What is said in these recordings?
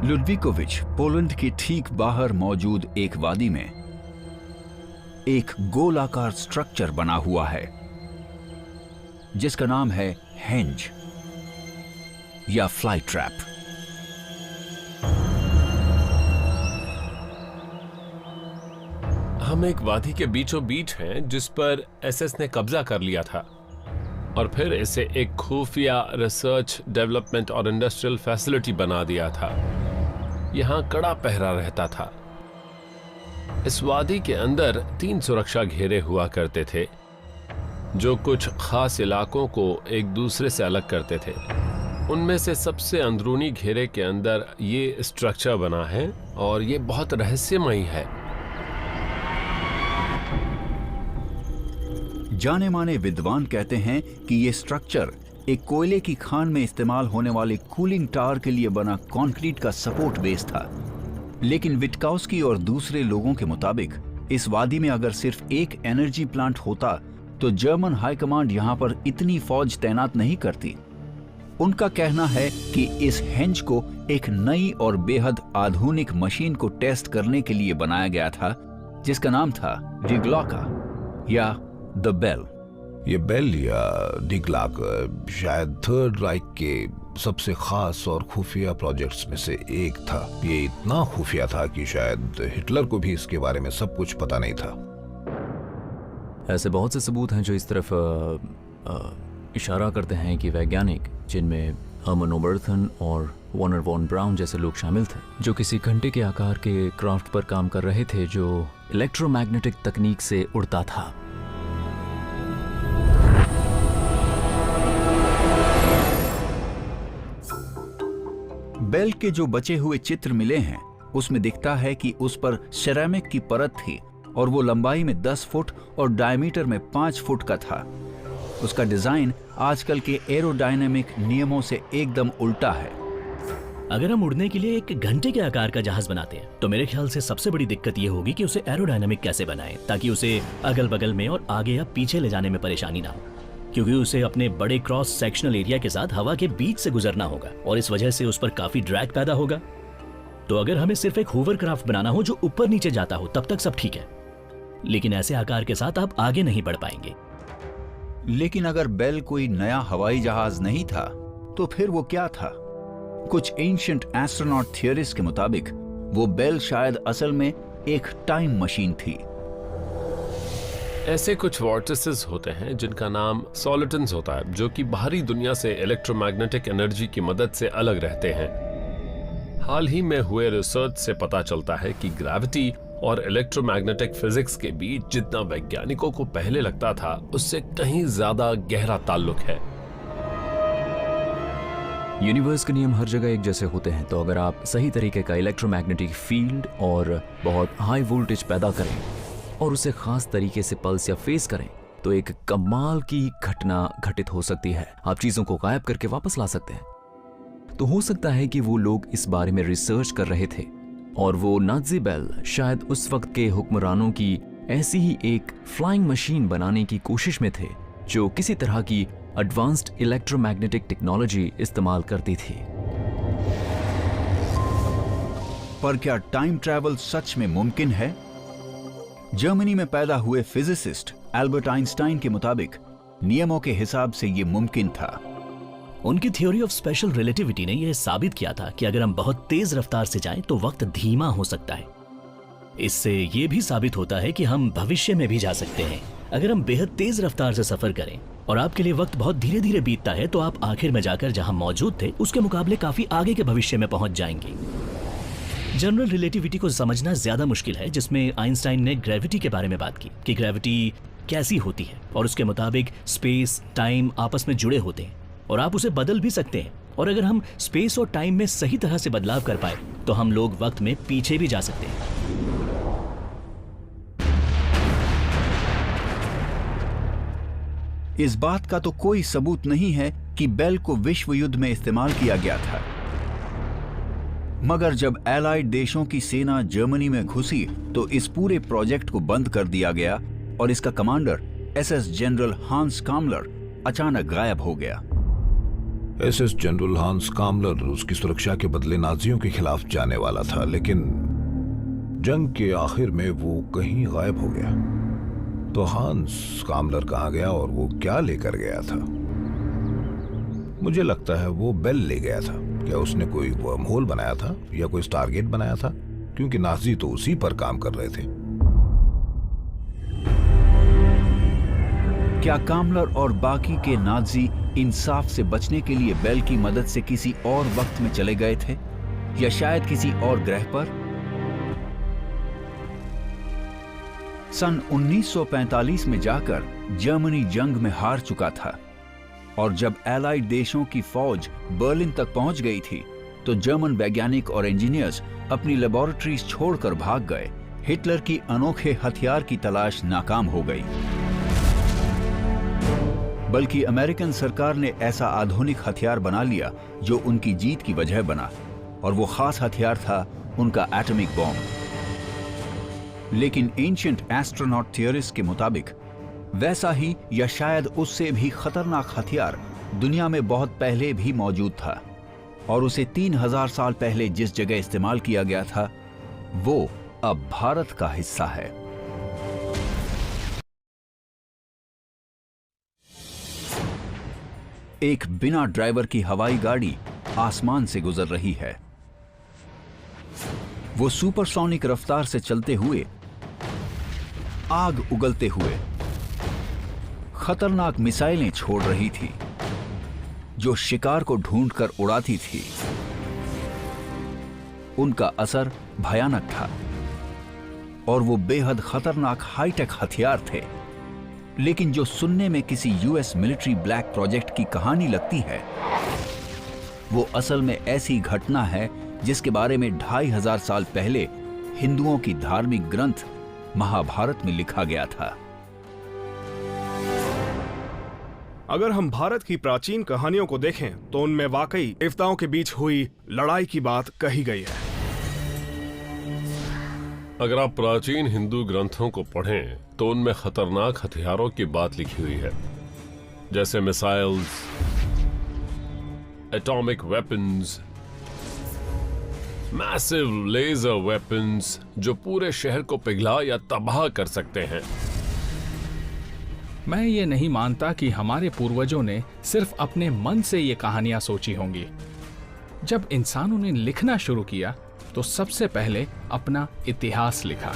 लुड्विकोविच Poland के ठीक बाहर मौजूद एक वादी में एक गोलाकार स्ट्रक्चर बना हुआ है जिसका नाम है हेंज या फ्लाई ट्रैप। हम एक वादी के बीचों बीच हैं जिस पर एसएस ने कब्जा कर लिया था और फिर इसे एक खुफिया रिसर्च, डेवलपमेंट और इंडस्ट्रियल फैसिलिटी बना दिया था। यहां कड़ा पहरा रहता था। इस वादी के अंदर 3 सुरक्षा घेरे हुआ करते थे जो कुछ खास इलाकों को एक दूसरे से अलग करते थे। उनमें से सबसे अंदरूनी घेरे के अंदर ये स्ट्रक्चर बना है और ये बहुत रहस्यमयी है। जाने माने विद्वान कहते हैं कि यह स्ट्रक्चर एक कोयले की खान में इस्तेमाल होने वाले कूलिंग टावर के लिए बना कंक्रीट का सपोर्ट बेस था। लेकिन विटकाउस्की और दूसरे लोगों के मुताबिक इस वादी में अगर सिर्फ एक एनर्जी प्लांट होता तो जर्मन हाईकमांड यहां पर इतनी फौज तैनात नहीं करती। उनका कहना है कि इस हेंज को एक नई और बेहद आधुनिक मशीन को टेस्ट करने के लिए बनाया गया था जिसका नाम था डिग्लॉका या द बेल। ये बेल या डिग्लाक शायद थर्ड राइक के सबसे खास और खुफिया प्रोजेक्ट्स में से एक था। ये इतना खुफिया था कि शायद हिटलर को भी इसके बारे में सब कुछ पता नहीं था। ऐसे बहुत से सबूत हैं जो इस तरफ इशारा करते हैं कि वैज्ञानिक, जिनमें हर्मन ओबर्थन और वर्नर वॉन ब्राउन जैसे लोग शामिल थे, जो किसी घंटे के आकार के क्राफ्ट पर काम कर रहे थे जो इलेक्ट्रोमैग्नेटिक तकनीक से उड़ता था। बेल के जो बचे हुए चित्र मिले हैं उसमें दिखता है कि उस पर सिरेमिक की परत थी और वो लंबाई में 10 फुट और डायमीटर में 5 फुट का था। उसका डिजाइन आजकल के एरोडायनेमिक नियमों से एकदम उल्टा है। अगर हम उड़ने के लिए एक घंटे के आकार का जहाज बनाते हैं तो मेरे ख्याल से सबसे बड़ी दिक्कत ये होगी कि उसे एरोडायनेमिक कैसे बनाएं ताकि उसे अगल बगल में और आगे या पीछे ले जाने में परेशानी ना हो, क्योंकि उसे अपने बड़े क्रॉस सेक्शनल एरिया के साथ हवा के बीच से गुजरना होगा और इस वजह से उस पर काफी ड्रैग पैदा होगा। तो अगर हमें सिर्फ एक होवरक्राफ्ट बनाना हो जो ऊपर नीचे जाता हो तब तक सब ठीक है, लेकिन ऐसे आकार के साथ आप आगे नहीं बढ़ पाएंगे। लेकिन अगर बेल कोई नया हवाई जहाज नहीं था तो फिर वो क्या था? कुछ एंशिएंट एस्ट्रोनॉट थियरिस्ट के मुताबिक वो बेल शायद असल में एक टाइम मशीन थी। ऐसे कुछ वॉर्टिसेस होते हैं जिनका नाम सोलिटन्स होता है, जो कि बाहरी दुनिया से इलेक्ट्रोमैग्नेटिक एनर्जी की मदद से अलग रहते हैं। हाल ही में हुए रिसर्च से पता चलता है कि ग्रेविटी और इलेक्ट्रोमैग्नेटिक फिजिक्स के बीच जितना वैज्ञानिकों को पहले लगता था उससे कहीं ज्यादा गहरा ताल्लुक है। यूनिवर्स के नियम हर जगह एक जैसे होते हैं, तो अगर आप सही तरीके का इलेक्ट्रोमैग्नेटिक फील्ड और बहुत हाई वोल्टेज पैदा करें और उसे खास तरीके से पल्स या फेस करें तो एक कमाल की घटना घटित हो सकती है। आप चीजों को गायब करके वापस ला सकते हैं। तो हो सकता है कि वो लोग इस बारे में रिसर्च कर रहे थे और वो नाज़ी बेल शायद उस वक्त के हुक्मरानों की ऐसी ही एक फ्लाइंग मशीन बनाने की कोशिश में थे जो किसी तरह की एडवांस्ड इलेक्ट्रोमैग्नेटिक टेक्नोलॉजी इस्तेमाल करती थी। पर क्या टाइम ट्रैवल सच में मुमकिन है? जर्मनी में पैदा हुए फिजिसिस्ट एल्बर्ट आइंस्टाइन के मुताबिक नियमों के हिसाब से यह मुमकिन था। उनकी थ्योरी ऑफ स्पेशल रिलेटिविटी ने यह साबित किया था कि अगर हम बहुत तेज रफ्तार से जाएं तो वक्त धीमा हो सकता है। इससे यह भी साबित होता है कि हम भविष्य में भी जा सकते हैं अगर हम बेहद तेज रफ्तार से सफर करें और आपके लिए वक्त बहुत धीरे धीरे बीतता है तो आप आखिर में जाकर जहां मौजूद थे उसके मुकाबले काफी आगे के भविष्य में पहुंच जाएंगे। जनरल रिलेटिविटी को समझना ज्यादा मुश्किल है, जिसमें आइंस्टाइन ने ग्रेविटी के बारे में बात की कि ग्रेविटी कैसी होती है और उसके मुताबिक स्पेस टाइम आपस में जुड़े होते हैं और आप उसे बदल भी सकते हैं। और अगर हम स्पेस और टाइम में सही तरह से बदलाव कर पाए तो हम लोग वक्त में पीछे भी जा सकते हैं। इस बात का तो कोई सबूत नहीं है कि बेल को विश्व युद्ध में इस्तेमाल किया गया था, मगर जब एलाइड देशों की सेना जर्मनी में घुसी तो इस पूरे प्रोजेक्ट को बंद कर दिया गया और इसका कमांडर एसएस जनरल हांस कामलर अचानक गायब हो गया। एसएस जनरल हांस कामलर उसकी सुरक्षा के बदले नाजियों के खिलाफ जाने वाला था, लेकिन जंग के आखिर में वो कहीं गायब हो गया। तो हांस कामलर कहाँ गया और वो क्या लेकर गया था? मुझे लगता है वो बेल ले गया था। क्या उसने कोई वर्म होल बनाया था या कोई स्टारगेट बनाया था? क्योंकि नाजी तो उसी पर काम कर रहे थे। क्या कामलर और बाकी के नाजी इंसाफ से बचने के लिए बेल की मदद से किसी और वक्त में चले गए थे, या शायद किसी और ग्रह पर? सन 1945 में जाकर जर्मनी जंग में हार चुका था, और जब एलाइड देशों की फौज बर्लिन तक पहुंच गई थी तो जर्मन वैज्ञानिक और इंजीनियर्स अपनी लेबोरेटरीज छोड़कर भाग गए। हिटलर की अनोखे हथियार की तलाश नाकाम हो गई, बल्कि अमेरिकन सरकार ने ऐसा आधुनिक हथियार बना लिया जो उनकी जीत की वजह बना, और वो खास हथियार था उनका एटॉमिक बॉम्ब। लेकिन एंशिएंट एस्ट्रोनॉट थियरिस्ट के मुताबिक वैसा ही या शायद उससे भी खतरनाक हथियार दुनिया में बहुत पहले भी मौजूद था, और उसे 3000 साल पहले जिस जगह इस्तेमाल किया गया था वो अब भारत का हिस्सा है। एक बिना ड्राइवर की हवाई गाड़ी आसमान से गुजर रही है। वो सुपरसोनिक रफ्तार से चलते हुए, आग उगलते हुए खतरनाक मिसाइलें छोड़ रही थी जो शिकार को ढूंढकर उड़ाती थी। उनका असर भयानक था और वो बेहद खतरनाक हाईटेक हथियार थे, लेकिन जो सुनने में किसी यूएस मिलिट्री ब्लैक प्रोजेक्ट की कहानी लगती है वो असल में ऐसी घटना है जिसके बारे में 2500 साल पहले हिंदुओं की धार्मिक ग्रंथ महाभारत में लिखा गया था। अगर हम भारत की प्राचीन कहानियों को देखें तो उनमें वाकई देवताओं के बीच हुई लड़ाई की बात कही गई है। अगर आप प्राचीन हिंदू ग्रंथों को पढ़ें तो उनमें खतरनाक हथियारों की बात लिखी हुई है, जैसे missiles, atomic weapons, massive laser weapons जो पूरे शहर को पिघला या तबाह कर सकते हैं। मैं ये नहीं मानता कि हमारे पूर्वजों ने सिर्फ अपने मन से ये कहानियां सोची होंगी। जब इंसानों ने लिखना शुरू किया तो सबसे पहले अपना इतिहास लिखा।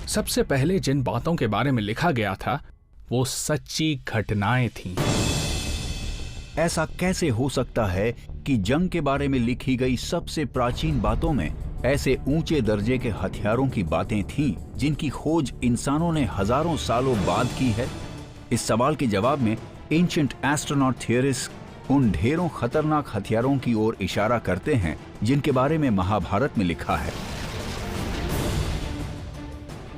सबसे पहले जिन बातों के बारे में लिखा गया था वो सच्ची घटनाएं थीं। ऐसा कैसे हो सकता है कि जंग के बारे में लिखी गई सबसे प्राचीन बातों में ऐसे ऊंचे दर्जे के हथियारों की बातें थीं जिनकी खोज इंसानों ने हजारों सालों बाद की है? इस सवाल के जवाब में एंशिएंट एस्ट्रोनॉट थियरिस्ट उन ढेरों खतरनाक हथियारों की ओर इशारा करते हैं जिनके बारे में महाभारत में लिखा है,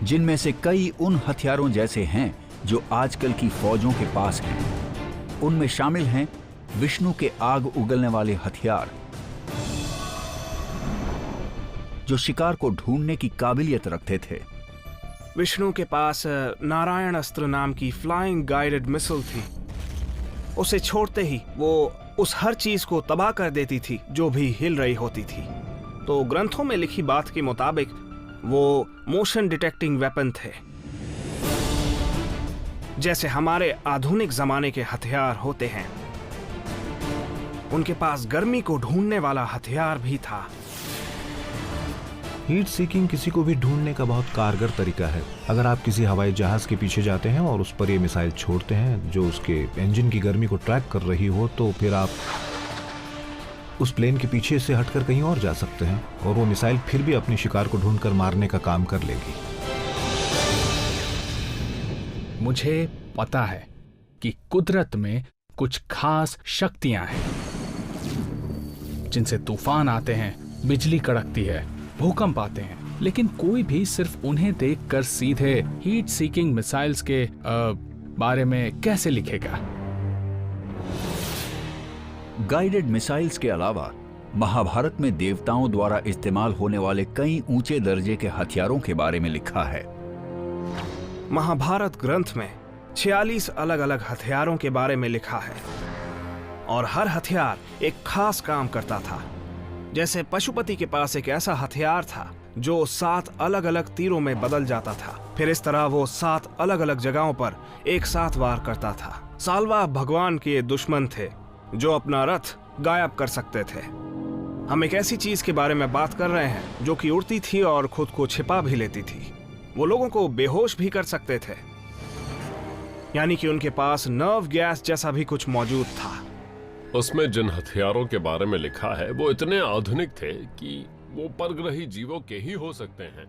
जिनमें से कई उन हथियारों जैसे हैं जो आजकल की फौजों के पास हैं। उनमें शामिल हैं विष्णु के आग उगलने वाले हथियार जो शिकार को ढूंढने की काबिलियत रखते थे। विष्णु के पास नारायण अस्त्र नाम की फ्लाइंग गाइडेड मिसाइल थी। उसे छोड़ते ही वो उस हर चीज को तबाह कर देती थी जो भी हिल रही होती थी। तो ग्रंथों में लिखी बात के मुताबिक वो मोशन डिटेक्टिंग वेपन थे, जैसे हमारे आधुनिक जमाने के हथियार होते हैं। उनके पास गर्मी को ढूंढने वाला हथियार भी था। हीट सीकिंग किसी को भी ढूंढने का बहुत कारगर तरीका है। अगर आप किसी हवाई जहाज के पीछे जाते हैं और उस पर ये मिसाइल छोड़ते हैं जो उसके इंजन की गर्मी को ट्रैक कर रही हो, तो फिर आप उस प्लेन के पीछे से हटकर कहीं और जा सकते हैं और वो मिसाइल फिर भी अपने शिकार को ढूंढकर मारने का काम कर लेगी। मुझे पता है कि कुदरत में कुछ खास शक्तियां हैं जिनसे तूफान आते हैं, बिजली कड़कती है, भूकंप आते हैं, लेकिन कोई भी सिर्फ उन्हें देखकर सीधे हीट सीकिंग मिसाइल्स के बारे में कैसे लिखेगा? गाइडेड मिसाइल्स के अलावा महाभारत में देवताओं द्वारा इस्तेमाल होने वाले कई ऊंचे दर्जे के हथियारों के बारे में लिखा है। महाभारत ग्रंथ में 46 अलग अलग हथियारों के बारे में लिखा है। और हर हथियार एक खास काम करता था। जैसे पशुपति के पास एक ऐसा हथियार था जो 7 अलग अलग तीरों में बदल जाता था। फिर इस तरह वो 7 अलग अलग जगहों पर एक साथ वार करता था। साल्वा भगवान के दुश्मन थे जो अपना रथ गायब कर सकते थे। हम एक ऐसी चीज के बारे में बात कर रहे हैं जो कि उड़ती थी और खुद को छिपा भी लेती थी। वो लोगों को बेहोश भी कर सकते थे, यानी कि उनके पास नर्व गैस जैसा भी कुछ मौजूद था। उसमें जिन हथियारों के बारे में लिखा है वो इतने आधुनिक थे कि वो परग्रही जीवों के ही हो सकते हैं।